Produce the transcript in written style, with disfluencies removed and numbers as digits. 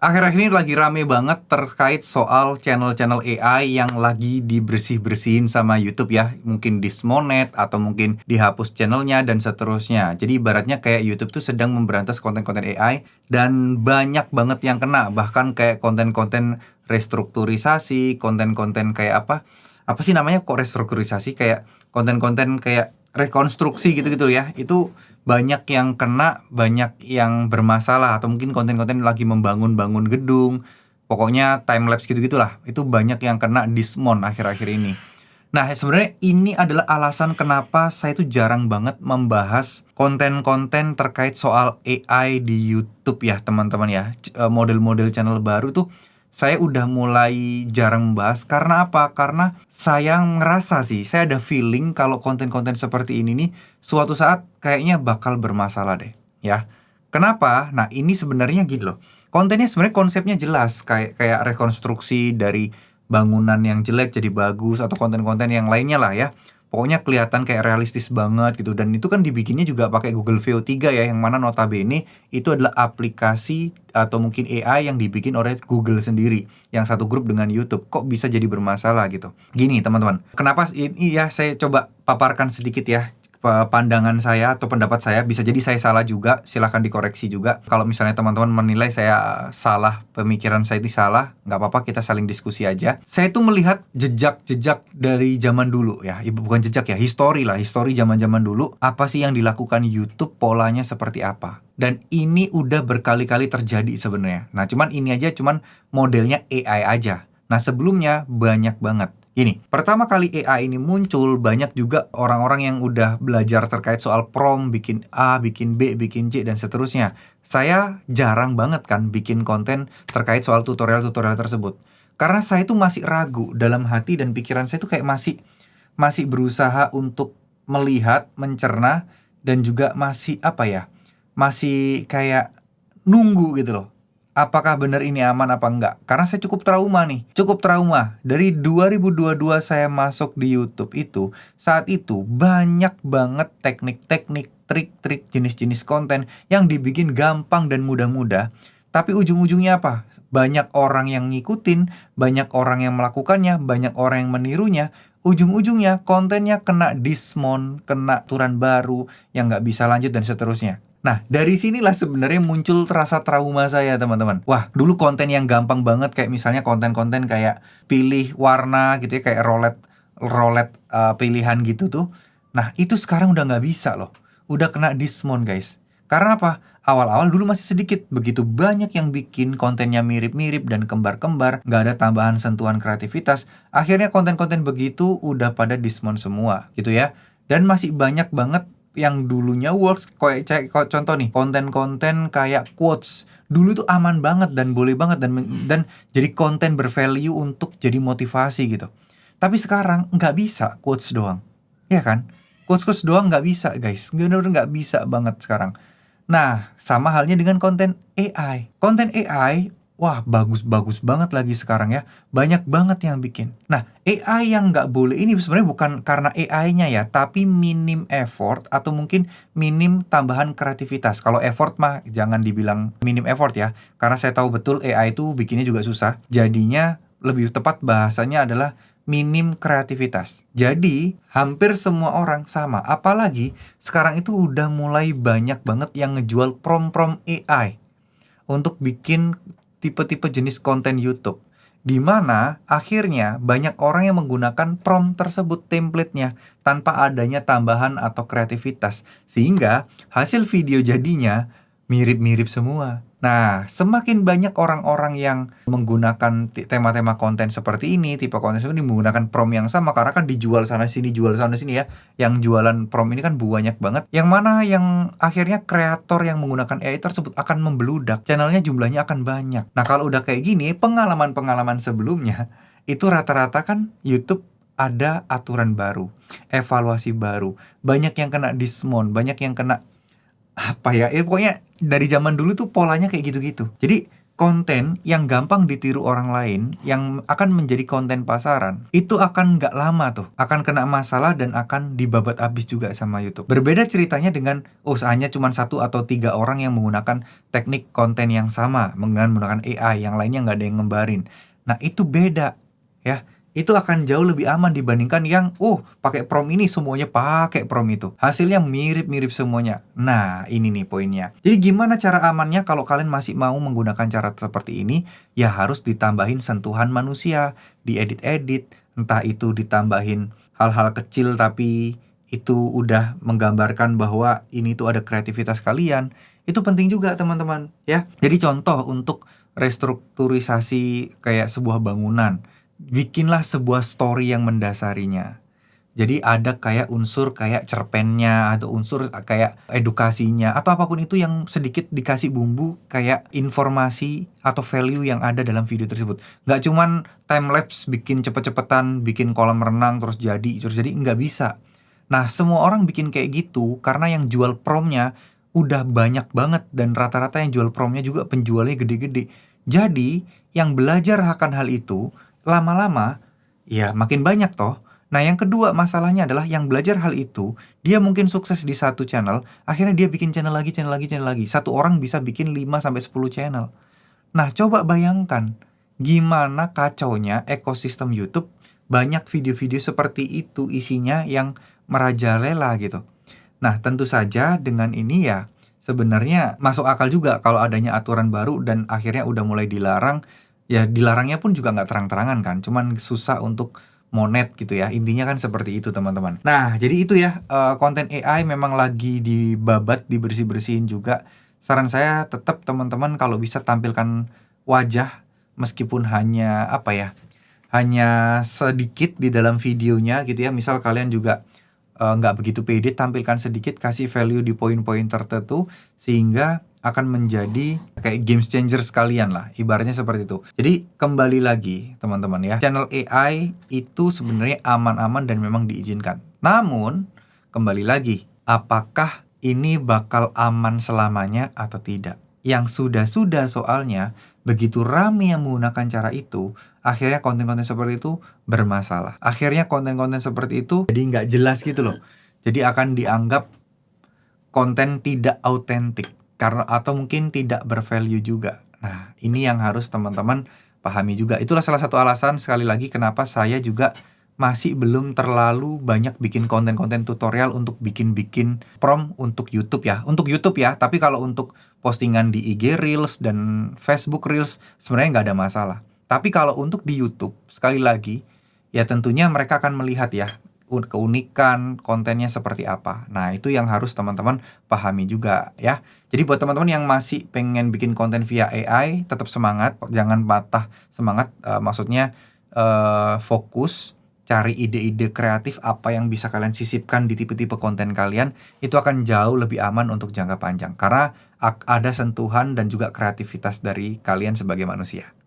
Akhir-akhir ini lagi rame banget terkait soal channel-channel AI yang lagi dibersih-bersihin sama YouTube ya. Mungkin dismonet atau mungkin dihapus channelnya dan seterusnya. Jadi ibaratnya kayak YouTube tuh sedang memberantas konten-konten AI dan banyak banget yang kena. Bahkan kayak konten-konten restrukturisasi, konten-konten kayak apa? Apa sih namanya kok restrukturisasi? Kayak konten-konten kayak rekonstruksi gitu-gitu ya. Itu banyak yang kena, banyak yang bermasalah atau mungkin konten-konten lagi membangun-bangun gedung. Pokoknya time lapse gitu-gitulah. Itu banyak yang kena dismon akhir-akhir ini. Nah, sebenarnya ini adalah alasan kenapa saya tuh jarang banget membahas konten-konten terkait soal AI di YouTube ya, teman-teman ya. Model-model channel baru tuh saya udah mulai jarang membahas. Karena apa? Karena saya ngerasa sih, saya ada feeling kalau konten-konten seperti ini nih suatu saat kayaknya bakal bermasalah deh, ya. Kenapa? Nah, ini sebenarnya gini loh. Kontennya sebenarnya konsepnya jelas, kayak rekonstruksi dari bangunan yang jelek jadi bagus atau konten-konten yang lainnya lah ya. Pokoknya kelihatan kayak realistis banget gitu, dan itu kan dibikinnya juga pakai Google VO3 ya, yang mana notabene itu adalah aplikasi atau mungkin AI yang dibikin oleh Google sendiri yang satu grup dengan YouTube. Kok bisa jadi bermasalah gitu? Gini teman-teman, kenapa ini ya, saya coba paparkan sedikit ya pandangan saya atau pendapat saya. Bisa jadi saya salah juga, silahkan dikoreksi juga. Kalau misalnya teman-teman menilai saya salah, pemikiran saya itu salah, nggak apa-apa, kita saling diskusi aja. Saya tuh melihat jejak-jejak dari zaman dulu ya, bukan jejak ya, histori zaman-zaman dulu. Apa sih yang dilakukan YouTube, polanya seperti apa? Dan ini udah berkali-kali terjadi sebenarnya. Nah, cuman ini aja cuman modelnya AI aja. Nah, sebelumnya banyak banget. Gini, pertama kali AI ini muncul, banyak juga orang-orang yang udah belajar terkait soal prompt, bikin A, bikin B, bikin C, dan seterusnya. Saya jarang banget kan bikin konten terkait soal tutorial-tutorial tersebut. Karena saya tuh masih ragu dalam hati dan pikiran saya tuh kayak masih berusaha untuk melihat, mencerna, dan juga masih apa ya, masih kayak nunggu gitu loh. Apakah benar ini aman apa enggak? Karena saya cukup trauma nih. Cukup trauma. Dari 2022 saya masuk di YouTube itu, saat itu banyak banget teknik-teknik, trik-trik, jenis-jenis konten yang dibikin gampang dan mudah-mudah. Tapi ujung-ujungnya apa? Banyak orang yang ngikutin, banyak orang yang melakukannya, banyak orang yang menirunya. Ujung-ujungnya kontennya kena dismon, kena aturan baru yang nggak bisa lanjut dan seterusnya. Nah, dari sinilah sebenarnya muncul rasa trauma saya, teman-teman. Wah, dulu konten yang gampang banget kayak misalnya konten-konten kayak pilih warna gitu ya, kayak roulette pilihan gitu tuh. Nah, itu sekarang udah nggak bisa loh. Udah kena dismount, guys. Karena apa? Awal-awal dulu masih sedikit, begitu banyak yang bikin kontennya mirip-mirip dan kembar-kembar, nggak ada tambahan sentuhan kreativitas. Akhirnya konten-konten begitu udah pada dismount semua, gitu ya. Dan masih banyak banget yang dulunya works, kayak contoh nih, konten-konten kayak quotes dulu tuh aman banget dan boleh banget dan jadi konten bervalue untuk jadi motivasi gitu. Tapi sekarang nggak bisa quotes doang, ya kan? Quotes doang nggak bisa, guys, bener-bener nggak bisa banget sekarang. Nah, sama halnya dengan konten AI. Konten AI, wah, bagus-bagus banget lagi sekarang ya. Banyak banget yang bikin. Nah, AI yang nggak boleh ini sebenarnya bukan karena AI-nya ya, tapi minim effort atau mungkin minim tambahan kreativitas. Kalau effort mah jangan dibilang minim effort ya, karena saya tahu betul AI itu bikinnya juga susah. Jadinya lebih tepat bahasanya adalah minim kreativitas. Jadi, hampir semua orang sama. Apalagi sekarang itu udah mulai banyak banget yang ngejual prompt-prompt AI untuk bikin tipe-tipe jenis konten YouTube. Di mana akhirnya banyak orang yang menggunakan prompt tersebut, template-nya, tanpa adanya tambahan atau kreativitas. Sehingga hasil video jadinya mirip-mirip semua. Nah, semakin banyak orang-orang yang menggunakan tema-tema konten seperti ini, tipe konten seperti ini, menggunakan prompt yang sama, karena kan dijual sana sini, jual sana sini ya. Yang jualan prompt ini kan banyak banget. Yang mana yang akhirnya kreator yang menggunakan AI tersebut akan membeludak, channelnya jumlahnya akan banyak. Nah, kalau udah kayak gini, pengalaman-pengalaman sebelumnya, itu rata-rata kan YouTube ada aturan baru, evaluasi baru, banyak yang kena dismount, banyak yang kena apa ya, pokoknya dari zaman dulu tuh polanya kayak gitu-gitu. Jadi konten yang gampang ditiru orang lain, yang akan menjadi konten pasaran, itu akan nggak lama tuh, akan kena masalah dan akan dibabat habis juga sama YouTube. Berbeda ceritanya dengan, hanya cuma 1 atau 3 orang yang menggunakan teknik konten yang sama, menggunakan AI, yang lainnya nggak ada yang ngembarin. Nah, itu beda, ya. Itu akan jauh lebih aman dibandingkan yang pakai prompt ini semuanya pakai prompt itu. Hasilnya mirip-mirip semuanya. Nah, ini nih poinnya. Jadi gimana cara amannya kalau kalian masih mau menggunakan cara seperti ini? Ya harus ditambahin sentuhan manusia, diedit-edit, entah itu ditambahin hal-hal kecil tapi itu udah menggambarkan bahwa ini tuh ada kreativitas kalian. Itu penting juga teman-teman, ya. Jadi contoh untuk restrukturisasi kayak sebuah bangunan, bikinlah sebuah story yang mendasarinya. Jadi ada kayak unsur kayak cerpennya atau unsur kayak edukasinya atau apapun itu yang sedikit dikasih bumbu kayak informasi atau value yang ada dalam video tersebut. Nggak cuman time lapse bikin cepet-cepetan, bikin kolam renang terus jadi nggak bisa. Nah, semua orang bikin kayak gitu karena yang jual promptnya udah banyak banget dan rata-rata yang jual promptnya juga penjualnya gede-gede. Jadi yang belajar akan hal itu lama-lama ya makin banyak toh. Nah, yang kedua masalahnya adalah yang belajar hal itu, dia mungkin sukses di satu channel, akhirnya dia bikin channel lagi. Satu orang bisa bikin 5-10 channel. Nah, coba bayangkan gimana kacaunya ekosistem YouTube, banyak video-video seperti itu isinya yang merajalela gitu. Nah, tentu saja dengan ini ya sebenarnya masuk akal juga kalau adanya aturan baru dan akhirnya udah mulai dilarang. Ya dilarangnya pun juga nggak terang-terangan kan, cuman susah untuk monet gitu ya. Intinya kan seperti itu teman-teman. Nah, jadi itu ya, konten AI memang lagi dibabat, dibersih-bersihin juga. Saran saya tetap teman-teman kalau bisa tampilkan wajah meskipun hanya hanya sedikit di dalam videonya gitu ya. Misal kalian juga nggak begitu pede, tampilkan sedikit, kasih value di poin-poin tertentu sehingga akan menjadi kayak game changer sekalian lah, ibaratnya seperti itu. Jadi kembali lagi teman-teman ya, channel AI itu sebenarnya aman-aman dan memang diizinkan. Namun kembali lagi, apakah ini bakal aman selamanya atau tidak? Yang sudah-sudah soalnya begitu rame yang menggunakan cara itu, akhirnya konten-konten seperti itu bermasalah. Akhirnya konten-konten seperti itu jadi nggak jelas gitu loh. Jadi akan dianggap konten tidak autentik karena atau mungkin tidak bervalue juga. Nah, ini yang harus teman-teman pahami juga. Itulah salah satu alasan sekali lagi kenapa saya juga masih belum terlalu banyak bikin konten-konten tutorial untuk bikin prompt untuk YouTube ya. Untuk YouTube ya, tapi kalau untuk postingan di IG Reels dan Facebook Reels sebenarnya nggak ada masalah. Tapi kalau untuk di YouTube, sekali lagi, ya tentunya mereka akan melihat ya keunikan kontennya seperti apa. Nah, itu yang harus teman-teman pahami juga ya. Jadi buat teman-teman yang masih pengen bikin konten via AI, tetap semangat, jangan patah semangat. Maksudnya fokus, cari ide-ide kreatif apa yang bisa kalian sisipkan di tipe-tipe konten kalian. Itu akan jauh lebih aman untuk jangka panjang. Karena ada sentuhan dan juga kreativitas dari kalian sebagai manusia.